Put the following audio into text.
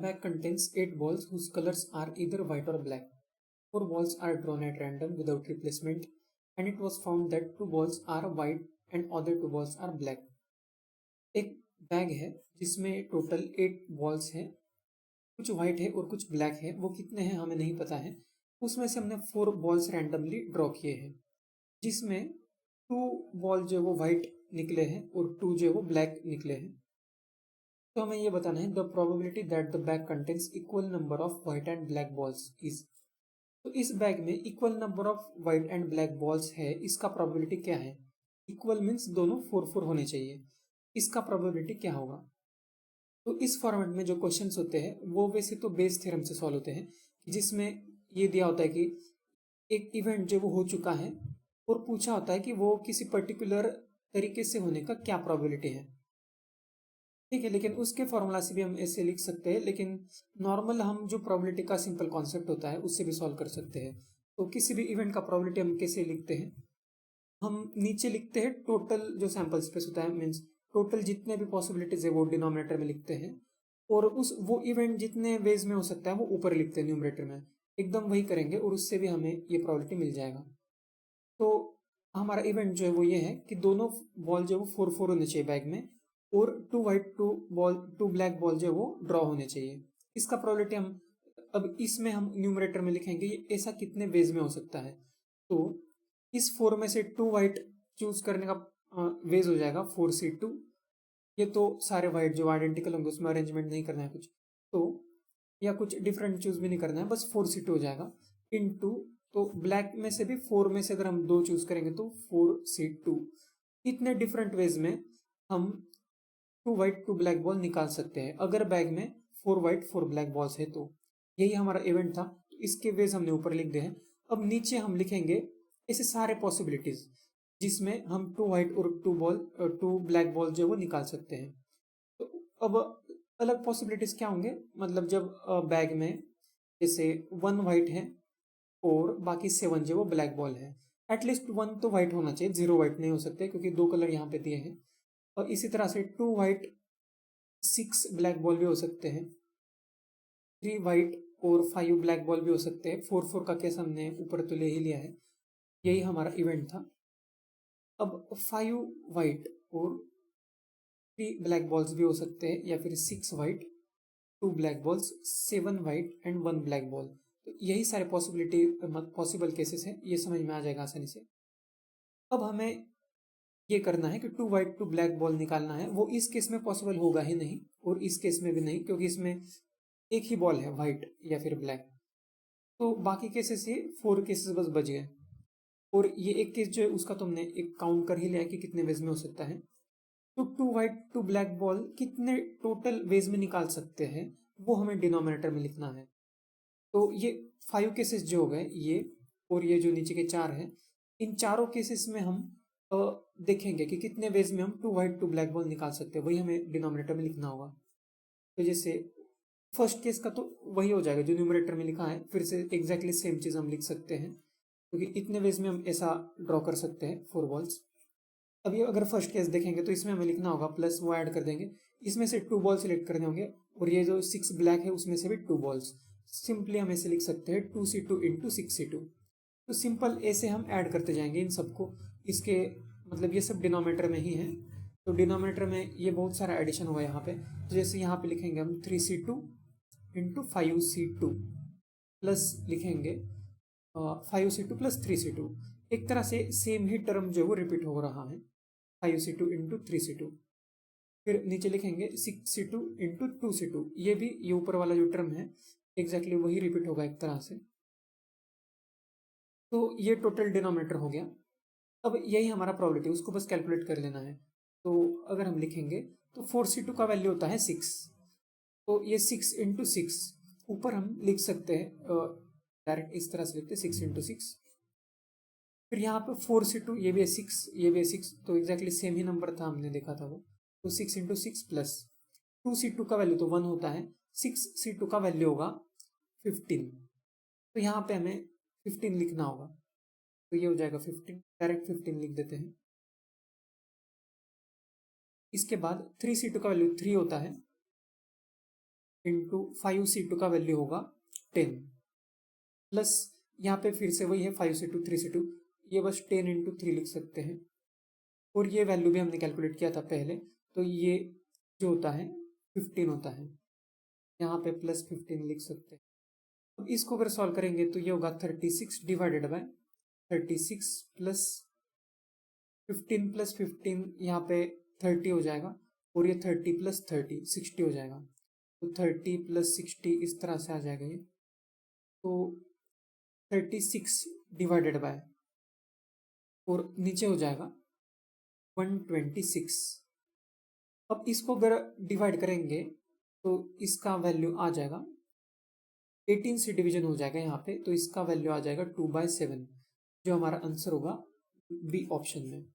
bag contains 8 balls whose colors are either white or black. 4 balls are drawn at random without replacement, and it was found that 2 balls are white and other 2 balls are black. एक bag है जिसमें total 8 balls हैं, कुछ white है और कुछ black है। वो कितने हैं हमें नहीं पता है। उसमें से हमने 4 बॉल्स रैंडमली ड्रॉ किए हैं, जिसमें 2 बॉल जो वो व्हाइट निकले हैं और 2 जो वो ब्लैक निकले हैं। तो हमें ये बताना है the probability that the bag contains equal number of white and black balls is. तो इस बैग में equal number of white and black balls है, इसका प्रोबेबिलिटी क्या है। इक्वल मीन्स दोनों 4-4 होने चाहिए। इसका प्रोबेबिलिटी क्या होगा। तो इस फॉर्मेट में जो क्वेश्चंस होते हैं वो वैसे तो बेस थ्योरम से सॉल्व होते हैं, जिसमें ये दिया होता है कि एक इवेंट जो वो हो चुका है और पूछा होता है कि वो किसी पर्टिकुलर तरीके से होने का क्या प्रोबेबिलिटी है। ठीक है, लेकिन उसके फॉर्मूला से भी हम ऐसे लिख सकते हैं, लेकिन नॉर्मल हम जो प्रोबेबिलिटी का सिंपल कॉन्सेप्ट होता है उससे भी सॉल्व कर सकते हैं। तो किसी भी इवेंट का प्रोबेबिलिटी हम कैसे लिखते हैं, हम नीचे लिखते हैं टोटल जो सैंपल स्पेस होता है, मीन्स टोटल जितने भी पॉसिबिलिटीज है वो डिनोमिनेटर में लिखते हैं, और उस वो इवेंट जितने वेज में हो सकता है वो ऊपर लिखते हैं न्यूमरेटर में। एकदम वही करेंगे और उससे भी हमें ये प्रोबेबिलिटी मिल जाएगा। तो हमारा इवेंट जो है वो ये है कि दोनों बॉल जो है वो 4-4 होने चाहिए बैग में, और 2 व्हाइट 2 ब्लैक बॉल जो है वो ड्रॉ होने चाहिए। इसका प्रोबेबिलिटी हम अब इसमें हम न्यूमरेटर में लिखेंगे ये ऐसा कितने वेज में हो सकता है। तो इस 4 में से 2 व्हाइट चूज करने का वेज हो जाएगा 4C2। ये तो सारे व्हाइट जो आइडेंटिकल होंगे उसमें अरेंजमेंट नहीं करना है कुछ, तो या कुछ डिफरेंट चूज भी नहीं करना है, बस 4C2 हो जाएगा। इनटू तो ब्लैक में से भी 4 में से अगर हम 2 चूज करेंगे तो 4C2। इतने डिफरेंट वेज में हम 2 व्हाइट 2 ब्लैक बॉल निकाल सकते हैं अगर बैग में 4 व्हाइट 4 ब्लैक बॉल्स है। तो यही हमारा इवेंट था, तो इसके वेज हमने ऊपर लिख दिए हैं। अब नीचे हम लिखेंगे ऐसे सारे पॉसिबिलिटीज जिसमें हम 2 व्हाइट और 2 ब्लैक बॉल जो है वो निकाल सकते हैं। तो अब अलग पॉसिबिलिटीज क्या होंगे, मतलब जब बैग में जैसे 1 व्हाइट है और बाकी 7 जो वो ब्लैक बॉल है, एटलीस्ट 1 तो व्हाइट होना चाहिए, 0 व्हाइट नहीं हो सकते क्योंकि 2 कलर यहाँ पे दिए हैं। और इसी तरह से 2 व्हाइट 6 ब्लैक बॉल भी हो सकते हैं, 3 व्हाइट और 5 ब्लैक बॉल भी हो सकते हैं। 4-4 का केस हमने ऊपर तो ले ही लिया है। यही हमारा इवेंट था। अब 5 व्हाइट और 3 ब्लैक बॉल्स भी हो सकते हैं, या फिर 6 white 2 black balls, 7 white and 1 black ball. तो यही सारे पॉसिबल केसेस हैं, ये समझ में आ जाएगा आसानी से। अब हमें ये करना है कि 2 व्हाइट 2 ब्लैक बॉल निकालना है। वो इस केस में पॉसिबल होगा ही नहीं और इस केस में भी नहीं, क्योंकि इसमें एक ही बॉल है व्हाइट या फिर ब्लैक। तो बाकी केसेस ये 4 केसेस बस बच गए। और ये एक केस जो है उसका तुमने एक काउंट कर ही लिया कि कितने वेज में हो सकता है। तो 2 व्हाइट 2 ब्लैक बॉल कितने टोटल वेज में निकाल सकते हैं वो हमें डिनोमिनेटर में लिखना है। तो ये 5 केसेस जो हो गए ये, और ये जो नीचे के 4 हैं, इन चारों केसेस में हम देखेंगे कि कितने वेज में हम 2 व्हाइट 2 ब्लैक बॉल निकाल सकते हैं, वही हमें डिनोमिनेटर में लिखना होगा। तो जैसे फर्स्ट केस का तो वही हो जाएगा जो न्यूमरेटर में लिखा है, फिर से एग्जैक्टली सेम चीज हम लिख सकते हैं, क्योंकि इतने वेज में हम ऐसा ड्रॉ कर सकते हैं 4 बॉल्स। अभी अगर फर्स्ट केस देखेंगे तो इसमें हमें लिखना होगा प्लस वो ऐड कर देंगे, इसमें से 2 बॉल सिलेक्ट करने होंगे, और ये जो 6 ब्लैक है उसमें से भी 2 बॉल्स। सिंपली हम ऐसे लिख सकते हैं 2C2 इंटू 6C2। तो सिंपल ऐसे हम ऐड करते जाएंगे इन सबको। इसके मतलब ये सब डिनोमिनेटर में ही है, तो डिनोमिनेटर में ये बहुत सारा एडिशन होगा यहाँ पे। तो जैसे यहाँ पे लिखेंगे हम 3C2 इंटू 5C2 प्लस लिखेंगे 5C2 प्लस 3C2। एक तरह से सेम ही टर्म जो वो रिपीट हो रहा है, 5C2 इंटू 3C2। फिर नीचे लिखेंगे 6C2 इंटू 2C2, ये भी ये ऊपर वाला जो टर्म है एग्जैक्टली वही रिपीट होगा एक तरह से। तो ये टोटल डिनोमिनेटर हो गया। अब यही हमारा प्रोबेबिलिटी, उसको बस कैलकुलेट कर लेना है। तो अगर हम लिखेंगे तो 4C2 का वैल्यू होता है 6, तो ये 6 इंटू 6 ऊपर हम लिख सकते हैं डायरेक्ट इस तरह से लिखते हैं 6 इंटू 6। फिर यहाँ पे 4C2 ये भी है 6, ये भी है 6, तो एग्जैक्टली सेम ही नंबर था, हमने देखा था वो। तो 6 इंटू 6 प्लस 2C2 का वैल्यू तो 1 होता है, 6C2 का वैल्यू होगा 15। तो यहाँ पे हमें 15 लिखना होगा, तो ये हो जाएगा 15, डायरेक्ट 15 लिख देते हैं। इसके बाद 3C2 का वैल्यू 3 होता है, इंटू 5C2 का वैल्यू होगा 10 प्लस यहाँ पे फिर से वही है 5C2 3C2, ये बस 10 इंटू 3 लिख सकते हैं। और ये वैल्यू भी हमने कैलकुलेट किया था पहले, तो ये जो होता है 15 होता है, यहाँ पे प्लस 15 लिख सकते हैं। अब इसको अगर सॉल्व करेंगे तो ये होगा 36 डिवाइडेड बाय 36 प्लस 15 यहाँ पे 30 हो जाएगा, और ये 30 प्लस 30 60 हो जाएगा। तो 30 प्लस 60 इस तरह से आ जाएगा ये। तो 36 डिवाइडेड बाय, और नीचे हो जाएगा 126। अब इसको अगर डिवाइड करेंगे तो इसका वैल्यू आ जाएगा 18 से डिवीजन हो जाएगा यहाँ पे, तो इसका वैल्यू आ जाएगा 2/7, जो हमारा आंसर होगा बी ऑप्शन में।